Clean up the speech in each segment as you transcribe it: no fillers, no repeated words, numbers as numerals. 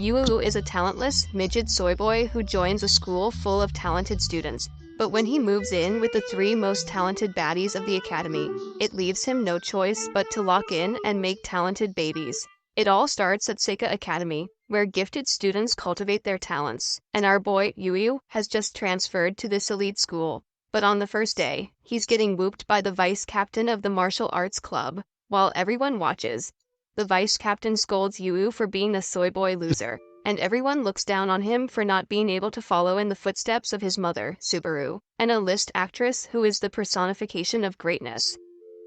Yu is a talentless, midget soy boy who joins a school full of talented students. But when he moves in with the three most talented baddies of the academy, it leaves him no choice but to lock in and make talented babies. It all starts at Seika Academy, where gifted students cultivate their talents, and our boy, Yu, has just transferred to this elite school. But on the first day, he's getting whooped by the vice captain of the martial arts club. While everyone watches, the vice captain scolds Yu for being a soy boy loser, and everyone looks down on him for not being able to follow in the footsteps of his mother, Subaru, an A-list actress who is the personification of greatness.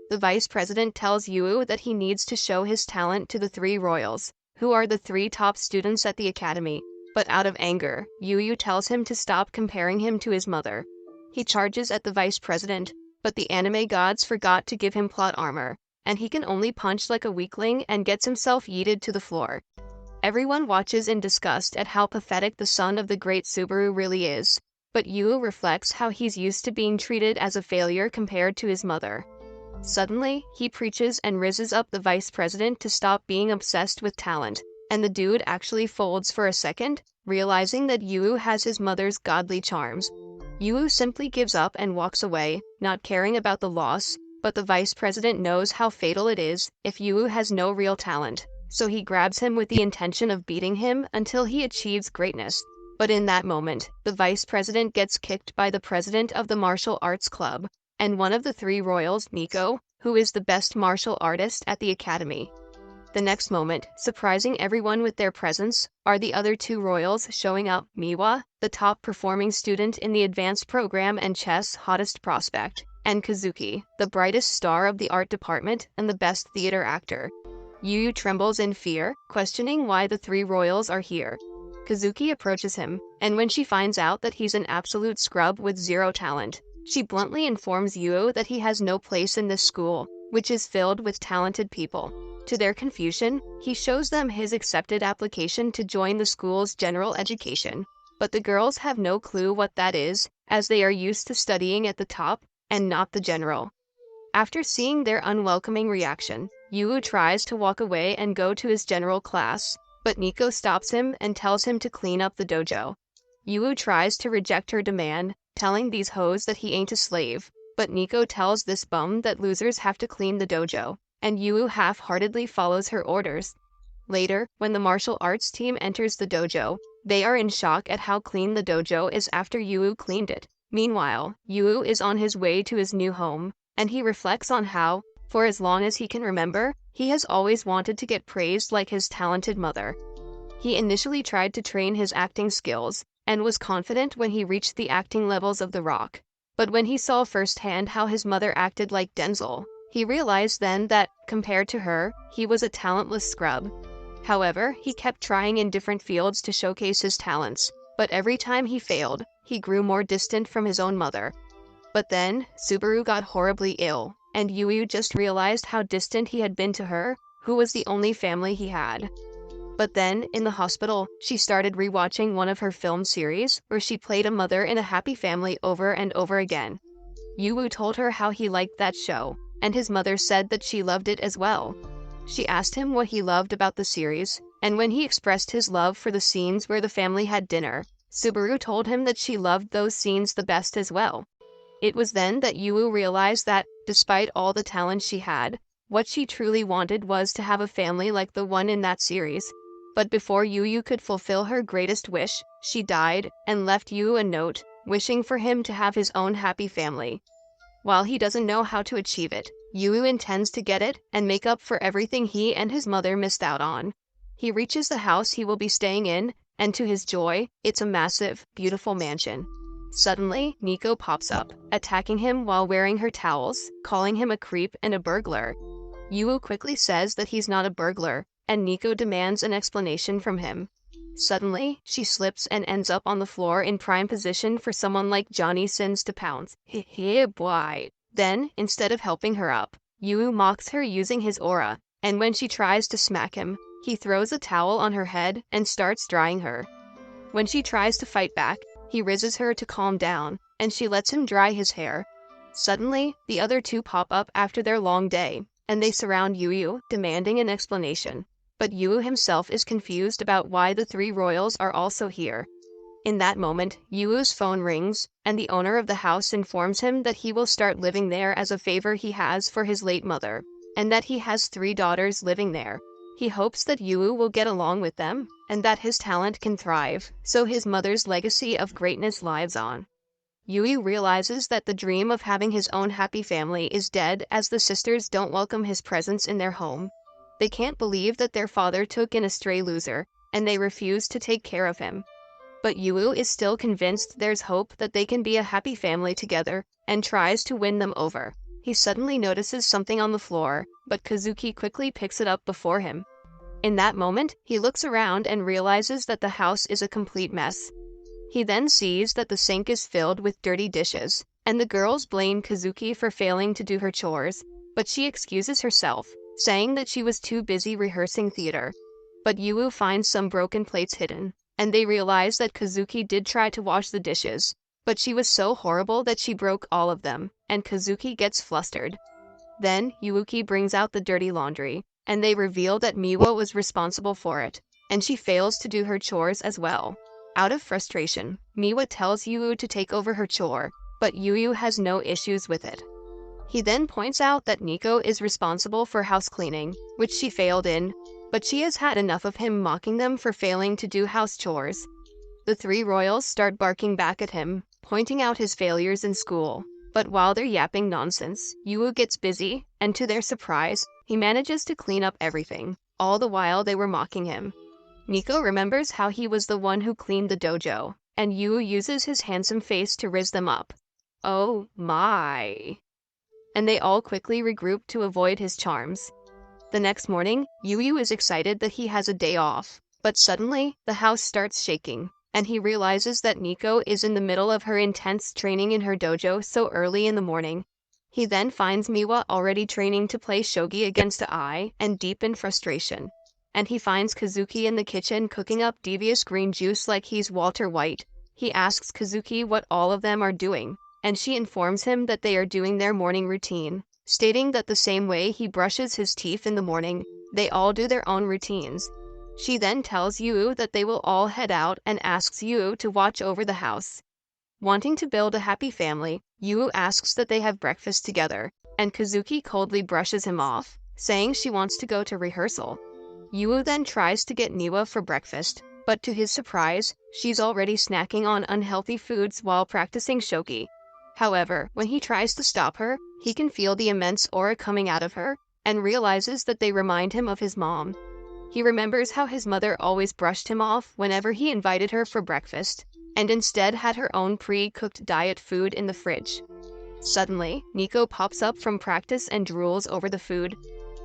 The vice president tells Yu that he needs to show his talent to the three royals, who are the three top students at the academy. But out of anger, Yu tells him to stop comparing him to his mother. He charges at the vice president, but the anime gods forgot to give him plot armor, and he can only punch like a weakling and gets himself yeeted to the floor. Everyone watches in disgust at how pathetic the son of the great Subaru really is, but Yu reflects how he's used to being treated as a failure compared to his mother. Suddenly, he preaches and rizzes up the vice president to stop being obsessed with talent, and the dude actually folds for a second, realizing that Yu has his mother's godly charms. Yu simply gives up and walks away, not caring about the loss, but the vice president knows how fatal it is if Yu has no real talent, so he grabs him with the intention of beating him until he achieves greatness. But in that moment, the vice president gets kicked by the president of the martial arts club, and one of the three royals, Nico, who is the best martial artist at the academy. The next moment, surprising everyone with their presence, are the other two royals showing up, Miwa, the top performing student in the advanced program and chess hottest prospect, and Kazuki, the brightest star of the art department and the best theater actor. Yu trembles in fear, questioning why the three royals are here. Kazuki approaches him, and when she finds out that he's an absolute scrub with zero talent, she bluntly informs Yu that he has no place in this school, which is filled with talented people. To their confusion, he shows them his accepted application to join the school's general education. But the girls have no clue what that is, as they are used to studying at the top, and not the general. After seeing their unwelcoming reaction, Yu tries to walk away and go to his general class, but Nico stops him and tells him to clean up the dojo. Yu tries to reject her demand, telling these hoes that he ain't a slave, but Nico tells this bum that losers have to clean the dojo, and Yu half-heartedly follows her orders. Later, when the martial arts team enters the dojo, they are in shock at how clean the dojo is after Yu cleaned it. Meanwhile, Yu is on his way to his new home, and he reflects on how, for as long as he can remember, he has always wanted to get praised like his talented mother. He initially tried to train his acting skills, and was confident when he reached the acting levels of The Rock. But when he saw firsthand how his mother acted like Denzel, he realized then that, compared to her, he was a talentless scrub. However, he kept trying in different fields to showcase his talents, but every time he failed, he grew more distant from his own mother. But then, Subaru got horribly ill, and Yu just realized how distant he had been to her, who was the only family he had. But then, in the hospital, she started rewatching one of her film series, where she played a mother in a happy family over and over again. Yu told her how he liked that show, and his mother said that she loved it as well. She asked him what he loved about the series, and when he expressed his love for the scenes where the family had dinner, Subaru told him that she loved those scenes the best as well. It was then that Yu realized that, despite all the talent she had, what she truly wanted was to have a family like the one in that series. But before Yu could fulfill her greatest wish, she died, and left Yu a note, wishing for him to have his own happy family. While he doesn't know how to achieve it, Yu intends to get it and make up for everything he and his mother missed out on. He reaches the house he will be staying in, and to his joy, it's a massive, beautiful mansion. Suddenly, Nico pops up, attacking him while wearing her towels, calling him a creep and a burglar. Yu quickly says that he's not a burglar, and Nico demands an explanation from him. Suddenly, she slips and ends up on the floor in prime position for someone like Johnny Sins to pounce. Heh boy. Then, instead of helping her up, Yu mocks her using his aura, and when she tries to smack him, he throws a towel on her head and starts drying her. When she tries to fight back, he rizzes her to calm down, and she lets him dry his hair. Suddenly, the other two pop up after their long day, and they surround Yu, demanding an explanation. but Yu himself is confused about why the three royals are also here. In that moment, Yuu's phone rings, and the owner of the house informs him that he will start living there as a favor he has for his late mother, and that he has 3 daughters living there. He hopes that Yuu will get along with them, and that his talent can thrive, so his mother's legacy of greatness lives on. Yui realizes that the dream of having his own happy family is dead as the sisters don't welcome his presence in their home. They can't believe that their father took in a stray loser, and they refuse to take care of him. But Yuu is still convinced there's hope that they can be a happy family together, and tries to win them over. He suddenly notices something on the floor, but Kazuki quickly picks it up before him. In that moment, he looks around and realizes that the house is a complete mess. He then sees that the sink is filled with dirty dishes, and the girls blame Kazuki for failing to do her chores, but she excuses herself, saying that she was too busy rehearsing theater. But Yuu finds some broken plates hidden, and they realize that Kazuki did try to wash the dishes, but she was so horrible that she broke all of them, and Kazuki gets flustered. Then, Yuuki brings out the dirty laundry, and they reveal that Miwa was responsible for it, and she fails to do her chores as well. Out of frustration, Miwa tells Yuu to take over her chore, but Yuu has no issues with it. He then points out that Nico is responsible for house cleaning, which she failed in, but she has had enough of him mocking them for failing to do house chores. The 3 royals start barking back at him, pointing out his failures in school. But while they're yapping nonsense, Yuu gets busy, and to their surprise, he manages to clean up everything, all the while they were mocking him. Nico remembers how he was the one who cleaned the dojo, and Yuu uses his handsome face to riz them up. Oh my! And they all quickly regroup to avoid his charms. The next morning, Yu is excited that he has a day off, but suddenly, the house starts shaking, and he realizes that Nico is in the middle of her intense training in her dojo so early in the morning. He then finds Miwa already training to play shogi against Ai, and deep in frustration. And he finds Kazuki in the kitchen cooking up devious green juice like he's Walter White. He asks Kazuki what all of them are doing, and she informs him that they are doing their morning routine, stating that the same way he brushes his teeth in the morning, they all do their own routines. She then tells Yu that they will all head out and asks Yu to watch over the house. Wanting to build a happy family, Yu asks that they have breakfast together, and Kazuki coldly brushes him off, saying she wants to go to rehearsal. Yu then tries to get Niwa for breakfast, but to his surprise, she's already snacking on unhealthy foods while practicing shogi. However, when he tries to stop her, he can feel the immense aura coming out of her, and realizes that they remind him of his mom. He remembers how his mother always brushed him off whenever he invited her for breakfast, and instead had her own pre-cooked diet food in the fridge. Suddenly, Nico pops up from practice and drools over the food.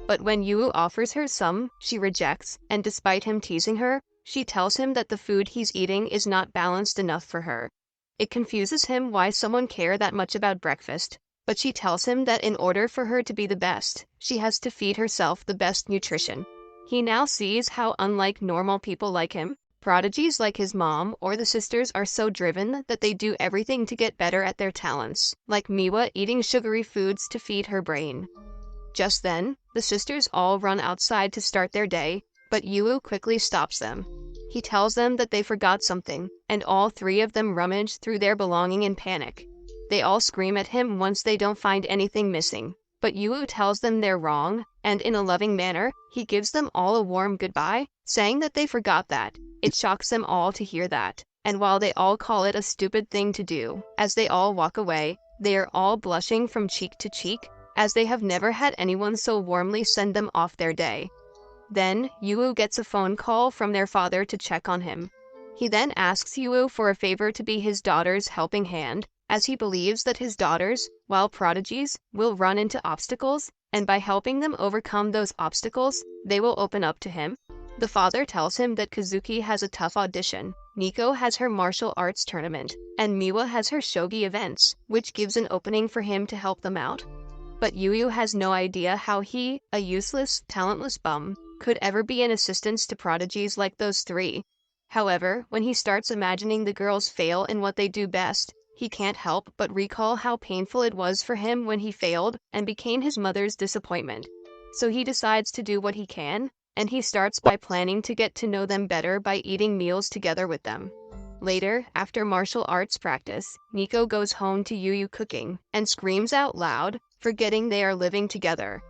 But when Yu offers her some, she rejects, and despite him teasing her, she tells him that the food he's eating is not balanced enough for her. It confuses him why someone care that much about breakfast, but she tells him that in order for her to be the best, she has to feed herself the best nutrition. He now sees how unlike normal people like him, prodigies like his mom or the sisters are so driven that they do everything to get better at their talents, like Miwa eating sugary foods to feed her brain. Just then, the sisters all run outside to start their day, but Yu quickly stops them. He tells them that they forgot something, and all 3 of them rummage through their belonging in panic. They all scream at him once they don't find anything missing, but Yu tells them they're wrong, and in a loving manner, he gives them all a warm goodbye, saying that they forgot that. It shocks them all to hear that, and while they all call it a stupid thing to do, as they all walk away, they are all blushing from cheek to cheek, as they have never had anyone so warmly send them off their day. Then, Yu gets a phone call from their father to check on him. He then asks Yu for a favor to be his daughter's helping hand, as he believes that his daughters, while prodigies, will run into obstacles, and by helping them overcome those obstacles, they will open up to him. The father tells him that Kazuki has a tough audition, Nico has her martial arts tournament, and Miwa has her shogi events, which gives an opening for him to help them out. But Yu has no idea how he, a useless, talentless bum, could ever be an assistance to prodigies like those 3. However, when he starts imagining the girls fail in what they do best, he can't help but recall how painful it was for him when he failed and became his mother's disappointment. So he decides to do what he can, and he starts by planning to get to know them better by eating meals together with them. Later, after martial arts practice, Nico goes home to Yu cooking and screams out loud, forgetting they are living together.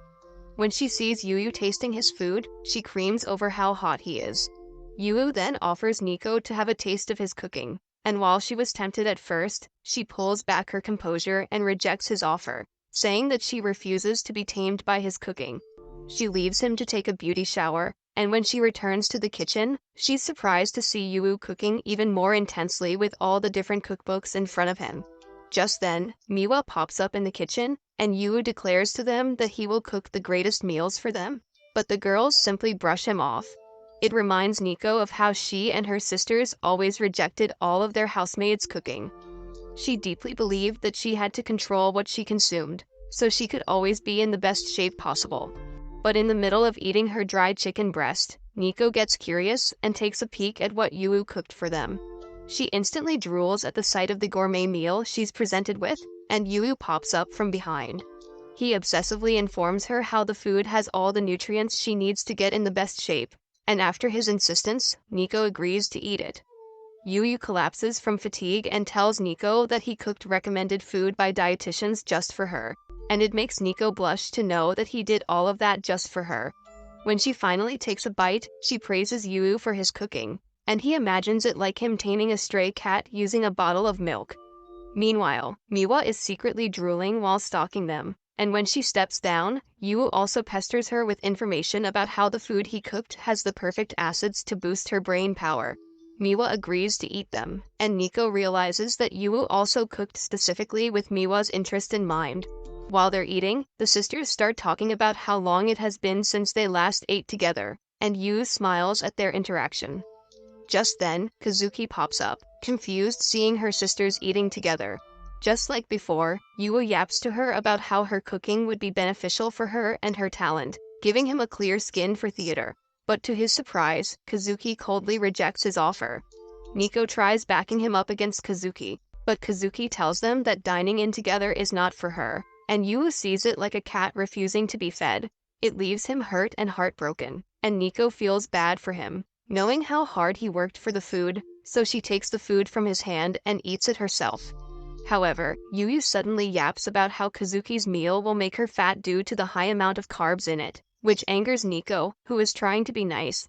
When she sees Yu tasting his food, she creams over how hot he is. Yu then offers Nico to have a taste of his cooking, and while she was tempted at first, she pulls back her composure and rejects his offer, saying that she refuses to be tamed by his cooking. She leaves him to take a beauty shower, and when she returns to the kitchen, she's surprised to see Yu cooking even more intensely with all the different cookbooks in front of him. Just then, Miwa pops up in the kitchen, and Yu declares to them that he will cook the greatest meals for them, but the girls simply brush him off. It reminds Nico of how she and her sisters always rejected all of their housemates' cooking. She deeply believed that she had to control what she consumed, so she could always be in the best shape possible. But in the middle of eating her dried chicken breast, Nico gets curious and takes a peek at what Yu cooked for them. She instantly drools at the sight of the gourmet meal she's presented with, and Yu pops up from behind. He obsessively informs her how the food has all the nutrients she needs to get in the best shape, and after his insistence, Nico agrees to eat it. Yu collapses from fatigue and tells Nico that he cooked recommended food by dietitians just for her, and it makes Nico blush to know that he did all of that just for her. When she finally takes a bite, she praises Yu for his cooking, and he imagines it like him taming a stray cat using a bottle of milk. Meanwhile, Miwa is secretly drooling while stalking them, and when she steps down, Yu also pesters her with information about how the food he cooked has the perfect acids to boost her brain power. Miwa agrees to eat them, and Nico realizes that Yu also cooked specifically with Miwa's interest in mind. While they're eating, the sisters start talking about how long it has been since they last ate together, and Yu smiles at their interaction. Just then, Kazuki pops up, confused seeing her sisters eating together. Just like before, Yu yaps to her about how her cooking would be beneficial for her and her talent, giving him a clear skin for theater. But to his surprise, Kazuki coldly rejects his offer. Nico tries backing him up against Kazuki, but Kazuki tells them that dining in together is not for her, and Yu sees it like a cat refusing to be fed. It leaves him hurt and heartbroken, and Nico feels bad for him, knowing how hard he worked for the food, so she takes the food from his hand and eats it herself. However, Yu suddenly yaps about how Kazuki's meal will make her fat due to the high amount of carbs in it, which angers Nico, who is trying to be nice.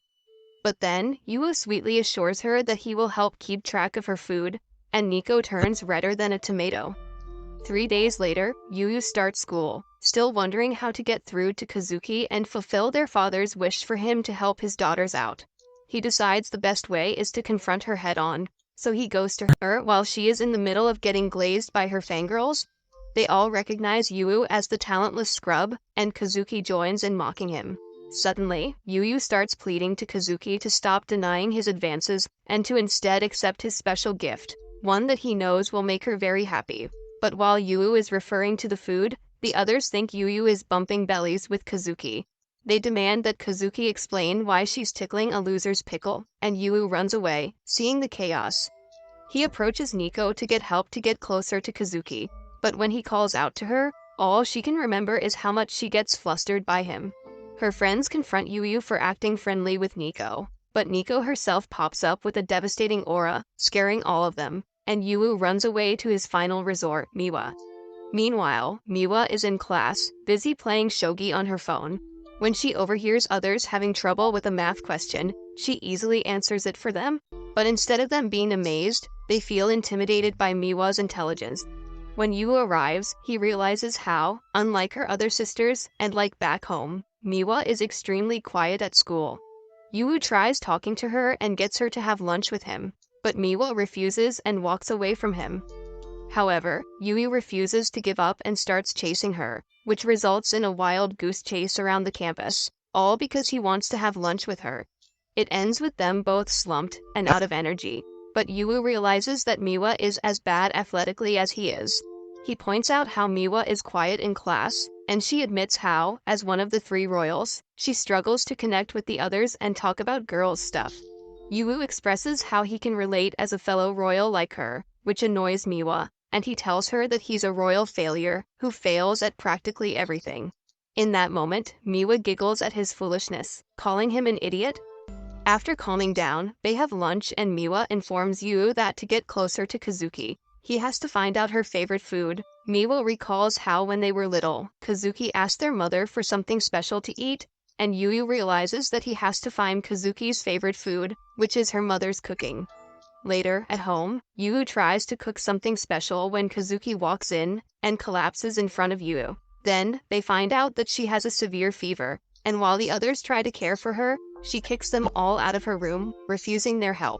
But then, Yu sweetly assures her that he will help keep track of her food, and Nico turns redder than a tomato. 3 days later, Yu starts school, still wondering how to get through to Kazuki and fulfill their father's wish for him to help his daughters out. He decides the best way is to confront her head-on, so he goes to her while she is in the middle of getting glazed by her fangirls. They all recognize Yu as the talentless scrub, and Kazuki joins in mocking him. Suddenly, Yu starts pleading to Kazuki to stop denying his advances and to instead accept his special gift, one that he knows will make her very happy. But while Yu is referring to the food, the others think Yu is bumping bellies with Kazuki. They demand that Kazuki explain why she's tickling a loser's pickle, and Yu runs away, seeing the chaos. He approaches Nico to get help to get closer to Kazuki, but when he calls out to her, all she can remember is how much she gets flustered by him. Her friends confront Yu for acting friendly with Nico, but Nico herself pops up with a devastating aura, scaring all of them, and Yu runs away to his final resort, Miwa. Meanwhile, Miwa is in class, busy playing shogi on her phone. When she overhears others having trouble with a math question, she easily answers it for them, but instead of them being amazed, they feel intimidated by Miwa's intelligence. When Yu arrives, he realizes how, unlike her other sisters, and like back home, Miwa is extremely quiet at school. Yu tries talking to her and gets her to have lunch with him, but Miwa refuses and walks away from him. However, Yu refuses to give up and starts chasing her, which results in a wild goose chase around the campus, all because he wants to have lunch with her. It ends with them both slumped and out of energy, but Yu realizes that Miwa is as bad athletically as he is. He points out how Miwa is quiet in class, and she admits how, as one of the 3 royals, she struggles to connect with the others and talk about girls' stuff. Yu expresses how he can relate as a fellow royal like her, which annoys Miwa, and he tells her that he's a royal failure who fails at practically everything. In that moment, Miwa giggles at his foolishness, calling him an idiot. After calming down, they have lunch and Miwa informs Yu that to get closer to Kazuki, he has to find out her favorite food. Miwa recalls how when they were little, Kazuki asked their mother for something special to eat, and Yu realizes that he has to find Kazuki's favorite food, which is her mother's cooking. Later, at home, Yu tries to cook something special when Kazuki walks in and collapses in front of Yu. Then, they find out that she has a severe fever, and while the others try to care for her, she kicks them all out of her room, refusing their help.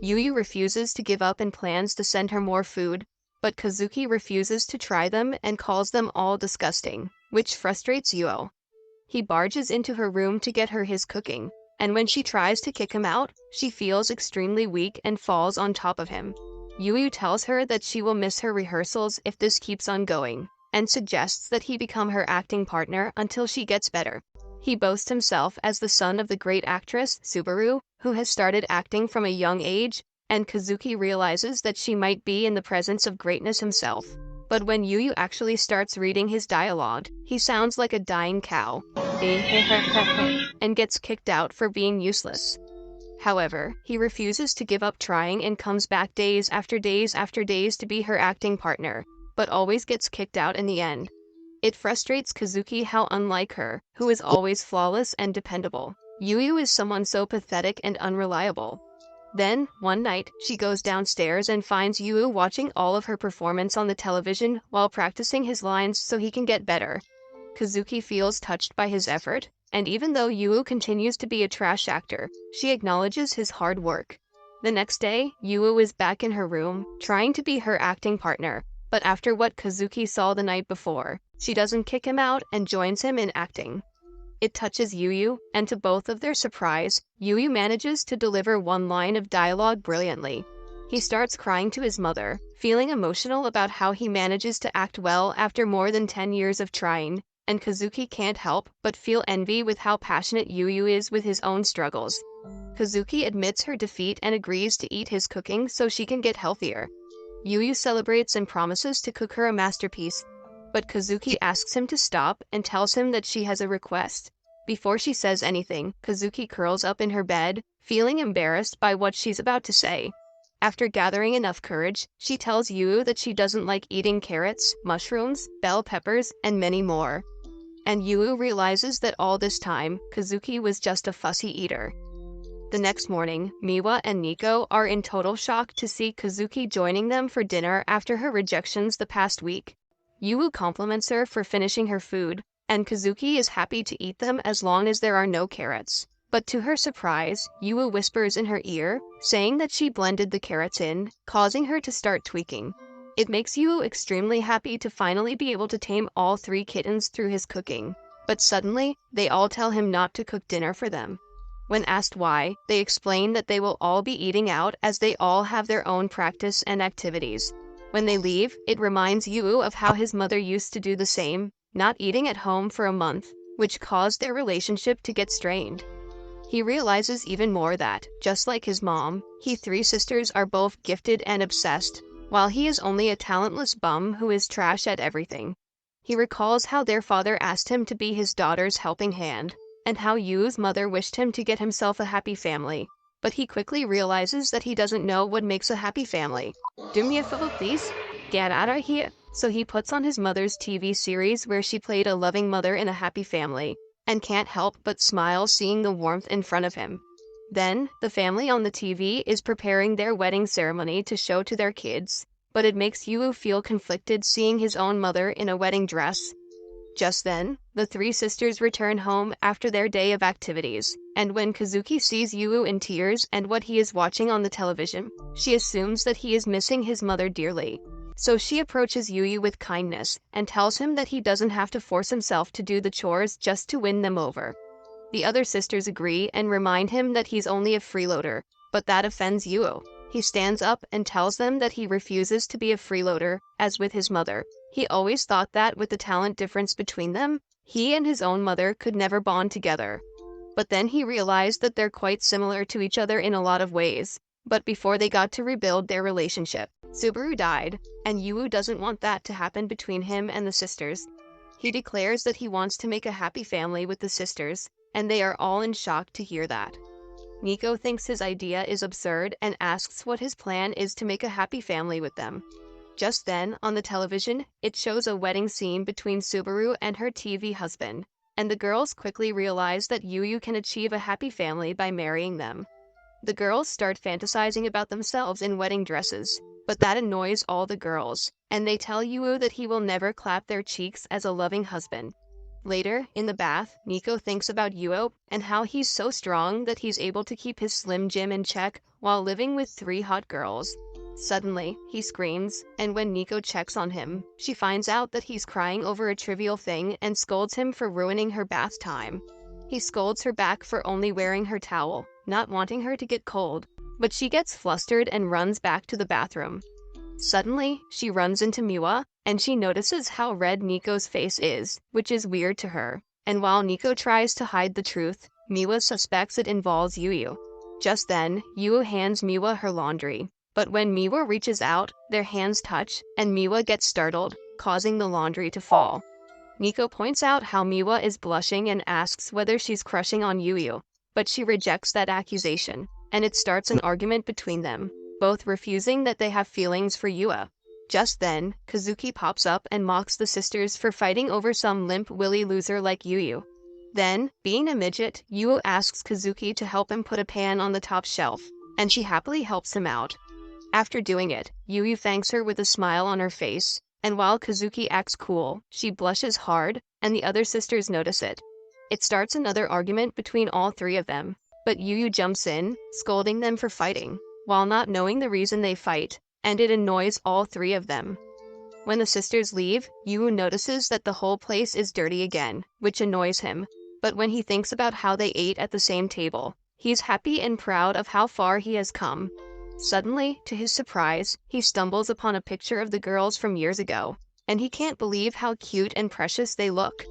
Yu refuses to give up and plans to send her more food, but Kazuki refuses to try them and calls them all disgusting, which frustrates Yu. He barges into her room to get her his cooking, and when she tries to kick him out, she feels extremely weak and falls on top of him. Yu tells her that she will miss her rehearsals if this keeps on going, and suggests that he become her acting partner until she gets better. He boasts himself as the son of the great actress, Subaru, who has started acting from a young age, and Kazuki realizes that she might be in the presence of greatness himself. But when Yu actually starts reading his dialogue, he sounds like a dying cow, and gets kicked out for being useless. However, he refuses to give up trying and comes back days after days after days to be her acting partner, but always gets kicked out in the end. It frustrates Kazuki how unlike her, who is always flawless and dependable, Yu is someone so pathetic and unreliable. Then, one night, she goes downstairs and finds Yu watching all of her performance on the television while practicing his lines so he can get better. Kazuki feels touched by his effort, and even though Yu continues to be a trash actor, she acknowledges his hard work. The next day, Yu is back in her room, trying to be her acting partner, but after what Kazuki saw the night before, she doesn't kick him out and joins him in acting. It touches Yu, and to both of their surprise, Yu manages to deliver one line of dialogue brilliantly. He starts crying to his mother, feeling emotional about how he manages to act well after more than 10 years of trying, and Kazuki can't help but feel envy with how passionate Yu is with his own struggles. Kazuki admits her defeat and agrees to eat his cooking so she can get healthier. Yu celebrates and promises to cook her a masterpiece, but Kazuki asks him to stop and tells him that she has a request. Before she says anything, Kazuki curls up in her bed, feeling embarrassed by what she's about to say. After gathering enough courage, she tells Yu that she doesn't like eating carrots, mushrooms, bell peppers, and many more. And Yu realizes that all this time, Kazuki was just a fussy eater. The next morning, Miwa and Nico are in total shock to see Kazuki joining them for dinner after her rejections the past week. Yu compliments her for finishing her food, and Kazuki is happy to eat them as long as there are no carrots. But to her surprise, Yu whispers in her ear, saying that she blended the carrots in, causing her to start tweaking. It makes Yu extremely happy to finally be able to tame all 3 kittens through his cooking. But suddenly, they all tell him not to cook dinner for them. When asked why, they explain that they will all be eating out as they all have their own practice and activities. When they leave, it reminds Yu of how his mother used to do the same, not eating at home for a month, which caused their relationship to get strained. He realizes even more that, just like his mom, he 3 sisters are both gifted and obsessed, while he is only a talentless bum who is trash at everything. He recalls how their father asked him to be his daughter's helping hand, and how Yu's mother wished him to get himself a happy family. But he quickly realizes that he doesn't know what makes a happy family. Do me a favor, please? Get out of here. So he puts on his mother's TV series where she played a loving mother in a happy family, and can't help but smile seeing the warmth in front of him. Then, the family on the TV is preparing their wedding ceremony to show to their kids, but it makes Yu feel conflicted seeing his own mother in a wedding dress. Just then, the 3 sisters return home after their day of activities, and when Kazuki sees Yu in tears and what he is watching on the television, she assumes that he is missing his mother dearly. So she approaches Yu with kindness and tells him that he doesn't have to force himself to do the chores just to win them over. The other sisters agree and remind him that he's only a freeloader, but that offends Yu. He stands up and tells them that he refuses to be a freeloader, as with his mother. He always thought that with the talent difference between them, he and his own mother could never bond together. But then he realized that they're quite similar to each other in a lot of ways. But before they got to rebuild their relationship, Subaru died, and Yu doesn't want that to happen between him and the sisters. He declares that he wants to make a happy family with the sisters, and they are all in shock to hear that. Nico thinks his idea is absurd and asks what his plan is to make a happy family with them. Just then, on the television, it shows a wedding scene between Subaru and her TV husband, and the girls quickly realize that Yu can achieve a happy family by marrying them. The girls start fantasizing about themselves in wedding dresses, but that annoys all the girls, and they tell Yu that he will never clap their cheeks as a loving husband. Later, in the bath, Nico thinks about Yu and how he's so strong that he's able to keep his Slim Jim in check while living with 3 hot girls. Suddenly, he screams, and when Nico checks on him, she finds out that he's crying over a trivial thing and scolds him for ruining her bath time. He scolds her back for only wearing her towel, not wanting her to get cold, but she gets flustered and runs back to the bathroom. Suddenly, she runs into Miwa, and she notices how red Nico's face is, which is weird to her. And while Nico tries to hide the truth, Miwa suspects it involves Yu. Just then, Yu hands Miwa her laundry. But when Miwa reaches out, their hands touch, and Miwa gets startled, causing the laundry to fall. Nico points out how Miwa is blushing and asks whether she's crushing on Yu, but she rejects that accusation, and it starts an argument between them, both refusing that they have feelings for Yu. Just then, Kazuki pops up and mocks the sisters for fighting over some limp-willy loser like Yu. Then, being a midget, Yu asks Kazuki to help him put a pan on the top shelf, and she happily helps him out. After doing it, Yu thanks her with a smile on her face, and while Kazuki acts cool, she blushes hard, and the other sisters notice it. It starts another argument between all 3 of them, but Yu jumps in, scolding them for fighting, while not knowing the reason they fight, and it annoys all 3 of them. When the sisters leave, Yu notices that the whole place is dirty again, which annoys him, but when he thinks about how they ate at the same table, he's happy and proud of how far he has come. Suddenly, to his surprise, he stumbles upon a picture of the girls from years ago, and he can't believe how cute and precious they look.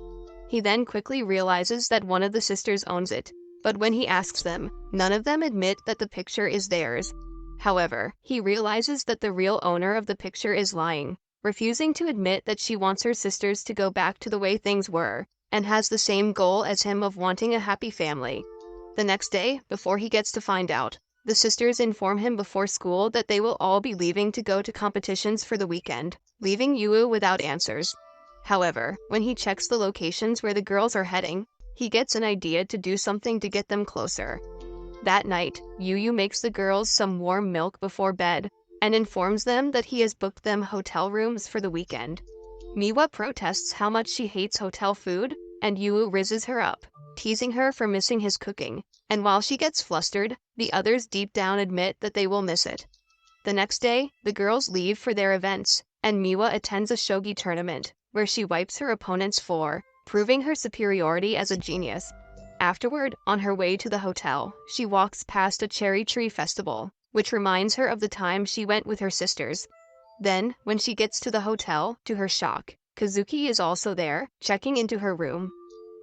He then quickly realizes that one of the sisters owns it, but when he asks them, none of them admit that the picture is theirs. However, he realizes that the real owner of the picture is lying, refusing to admit that she wants her sisters to go back to the way things were, and has the same goal as him of wanting a happy family. The next day, before he gets to find out, the sisters inform him before school that they will all be leaving to go to competitions for the weekend, leaving Yu without answers. However, when he checks the locations where the girls are heading, he gets an idea to do something to get them closer. That night, Yu makes the girls some warm milk before bed, and informs them that he has booked them hotel rooms for the weekend. Miwa protests how much she hates hotel food, and Yu rizzes her up, teasing her for missing his cooking, and while she gets flustered, the others deep down admit that they will miss it. The next day, the girls leave for their events, and Miwa attends a shogi tournament, where she wipes her opponent's floor, proving her superiority as a genius. Afterward, on her way to the hotel, she walks past a cherry tree festival, which reminds her of the time she went with her sisters. Then, when she gets to the hotel, to her shock, Kazuki is also there, checking into her room.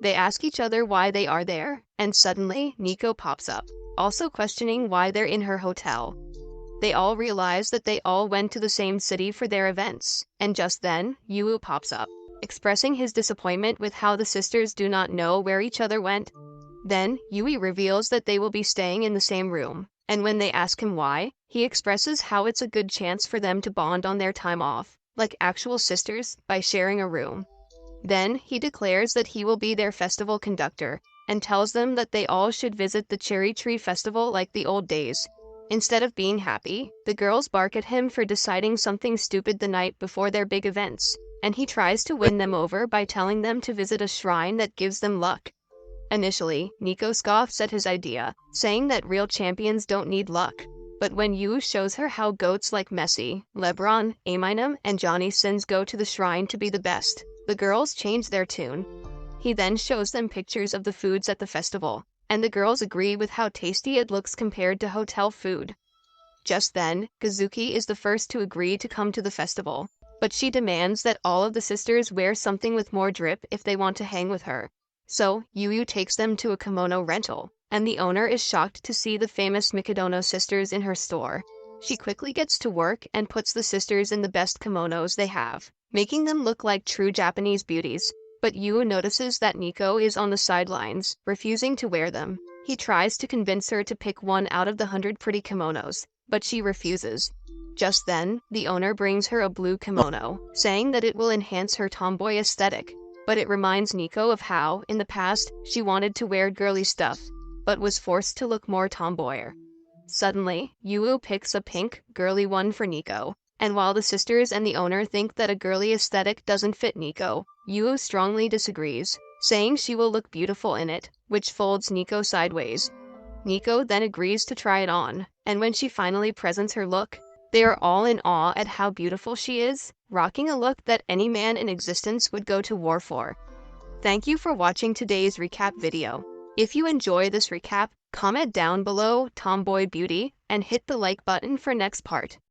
They ask each other why they are there, and suddenly, Nico pops up, also questioning why they're in her hotel. They all realize that they all went to the same city for their events, and just then, Yu pops up, expressing his disappointment with how the sisters do not know where each other went. Then, Yui reveals that they will be staying in the same room, and when they ask him why, he expresses how it's a good chance for them to bond on their time off, like actual sisters, by sharing a room. Then, he declares that he will be their festival conductor, and tells them that they all should visit the Cherry Tree Festival like the old days. Instead of being happy, the girls bark at him for deciding something stupid the night before their big events, and he tries to win them over by telling them to visit a shrine that gives them luck. Initially, Nico scoffs at his idea, saying that real champions don't need luck. But when Yu shows her how goats like Messi, LeBron, Eminem, and Johnny Sins go to the shrine to be the best, the girls change their tune. He then shows them pictures of the foods at the festival, and the girls agree with how tasty it looks compared to hotel food. Just then, Kazuki is the first to agree to come to the festival, but she demands that all of the sisters wear something with more drip if they want to hang with her. So, Yu takes them to a kimono rental, and the owner is shocked to see the famous Mikadono sisters in her store. She quickly gets to work and puts the sisters in the best kimonos they have, making them look like true Japanese beauties. But Yu notices that Nico is on the sidelines, refusing to wear them. He tries to convince her to pick one out of the 100 pretty kimonos, but she refuses. Just then, the owner brings her a blue kimono, saying that it will enhance her tomboy aesthetic. But it reminds Nico of how, in the past, she wanted to wear girly stuff, but was forced to look more tomboyer. Suddenly, Yu picks a pink, girly one for Nico, and while the sisters and the owner think that a girly aesthetic doesn't fit Nico, Yu strongly disagrees, saying she will look beautiful in it, which folds Nico sideways. Nico then agrees to try it on, and when she finally presents her look, they are all in awe at how beautiful she is, rocking a look that any man in existence would go to war for. Thank you for watching today's recap video. If you enjoy this recap, comment down below Tomboy Beauty and hit the like button for next part.